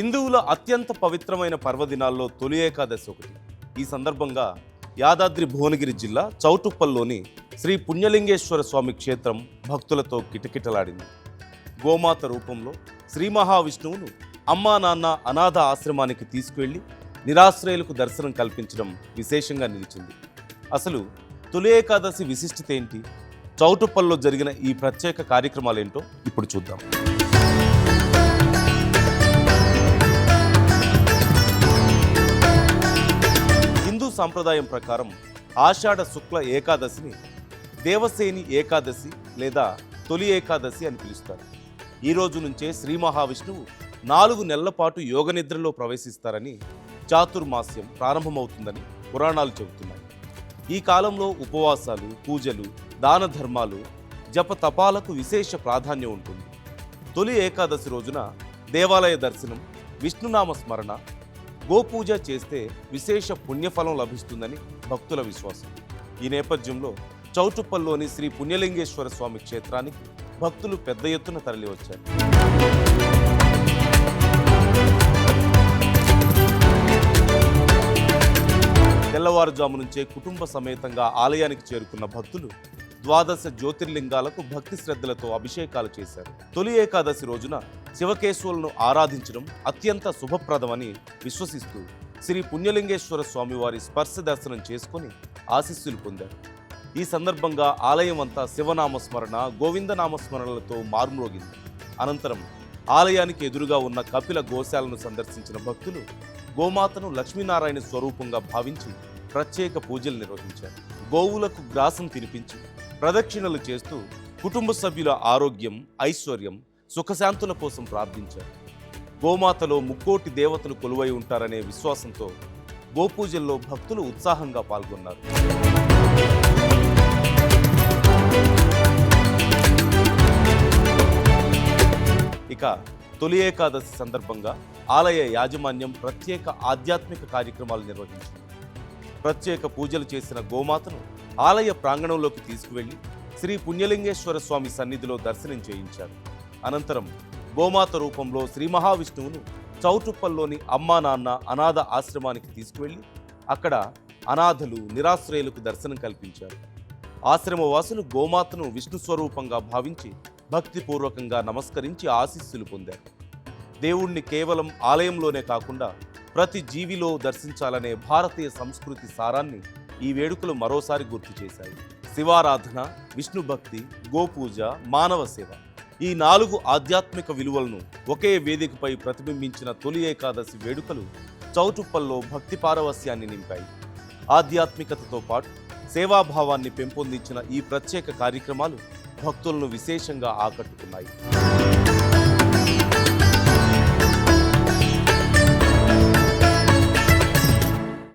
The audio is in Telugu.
హిందువుల అత్యంత పవిత్రమైన పర్వదినాల్లో తొలి ఏకాదశి ఒకటి. ఈ సందర్భంగా యాదాద్రి భువనగిరి జిల్లా చౌటుప్పల్లోని శ్రీ పుణ్యలింగేశ్వర స్వామి క్షేత్రం భక్తులతో కిటకిటలాడింది. గోమాత రూపంలో శ్రీ మహావిష్ణువును అమ్మా నాన్న అనాథ ఆశ్రమానికి తీసుకువెళ్లి నిరాశ్రయులకు దర్శనం కల్పించడం విశేషంగా నిలిచింది. అసలు తొలి ఏకాదశి విశిష్టత ఏంటి? చౌటుప్పల్లో జరిగిన ఈ ప్రత్యేక కార్యక్రమాలేంటో ఇప్పుడు చూద్దాం. హిందూ సాంప్రదాయం ప్రకారం ఆషాఢ శుక్ల ఏకాదశిని దేవసేని ఏకాదశి లేదా తొలి ఏకాదశి అని పిలుస్తారు. ఈ రోజు నుంచే శ్రీ మహావిష్ణువు 4 నెలల పాటు యోగ నిద్రలో ప్రవేశిస్తారని, చాతుర్మాస్యం ప్రారంభమవుతుందని పురాణాలు చెబుతున్నాయి. ఈ కాలంలో ఉపవాసాలు, పూజలు, దాన ధర్మాలు, జప తపాలకు విశేష ప్రాధాన్యం ఉంటుంది. తొలి ఏకాదశి రోజున దేవాలయ దర్శనం, విష్ణునామ స్మరణ, గోపూజ చేస్తే విశేష పుణ్యఫలం లభిస్తుందని భక్తుల విశ్వాసం. ఈ నేపథ్యంలో చౌటుప్పల్లోని శ్రీ పుణ్యలింగేశ్వర స్వామి క్షేత్రానికి భక్తులు పెద్ద ఎత్తున తరలివచ్చారు. తెల్లవారుజాము నుంచే కుటుంబ సమేతంగా ఆలయానికి చేరుకున్న భక్తులు ద్వాదశ జ్యోతిర్లింగాలకు భక్తి శ్రద్ధలతో అభిషేకాలు చేశారు. తొలి ఏకాదశి రోజున శివకేశవులను ఆరాధించడం అత్యంత శుభప్రదమని విశ్వసిస్తూ శ్రీ పుణ్యలింగేశ్వర స్వామి వారి స్పర్శ దర్శనం చేసుకుని ఆశీస్సులు పొందారు. ఈ సందర్భంగా ఆలయం అంతా శివనామస్మరణ, గోవిందనామస్మరణలతో మార్మ్రోగింది. అనంతరం ఆలయానికి ఎదురుగా ఉన్న కపిల గోశాలను సందర్శించిన భక్తులు గోమాతను లక్ష్మీనారాయణ స్వరూపంగా భావించి ప్రత్యేక పూజలు నిర్వహించారు. గోవులకు గ్రాసం తినిపించి ప్రదక్షిణలు చేస్తూ కుటుంబ సభ్యుల ఆరోగ్యం, ఐశ్వర్యం, సుఖశాంతుల కోసం ప్రార్థించారు. గోమాతలో ముక్కోటి దేవతలు కొలువై ఉంటారనే విశ్వాసంతో గోపూజల్లో భక్తులు ఉత్సాహంగా పాల్గొన్నారు. ఇక తొలి ఏకాదశి సందర్భంగా ఆలయ యాజమాన్యం ప్రత్యేక ఆధ్యాత్మిక కార్యక్రమాలు నిర్వహించింది. ప్రత్యేక పూజలు చేసిన గోమాతను ఆలయ ప్రాంగణంలోకి తీసుకువెళ్లి శ్రీ పుణ్యలింగేశ్వర స్వామి సన్నిధిలో దర్శనం చేయించారు. అనంతరం గోమాత రూపంలో శ్రీ మహావిష్ణువును చౌటుప్పల్లోని అమ్మా నాన్న అనాథ ఆశ్రమానికి తీసుకువెళ్లి అక్కడ అనాథలు, నిరాశ్రయులకు దర్శనం కల్పించారు. ఆశ్రమవాసులు గోమాతను విష్ణు స్వరూపంగా భావించి భక్తిపూర్వకంగా నమస్కరించి ఆశీస్సులు పొందారు. దేవుణ్ణి కేవలం ఆలయంలోనే కాకుండా ప్రతి జీవిలో దర్శించాలనే భారతీయ సంస్కృతి సారాన్ని ఈ వేడుకలు మరోసారి గుర్తు చేశాయి. శివారాధన, విష్ణు భక్తి, గోపూజ, మానవ సేవ, ఈ 4 ఆధ్యాత్మిక విలువలను ఒకే వేదికపై ప్రతిబింబించిన తొలి ఏకాదశి వేడుకలు చౌటుప్పల్లో భక్తి పారవస్యాన్ని నింపాయి. ఆధ్యాత్మికతతో పాటు సేవాభావాన్ని పెంపొందించిన ఈ ప్రత్యేక కార్యక్రమాలు భక్తులను విశేషంగా ఆకట్టుకున్నాయి.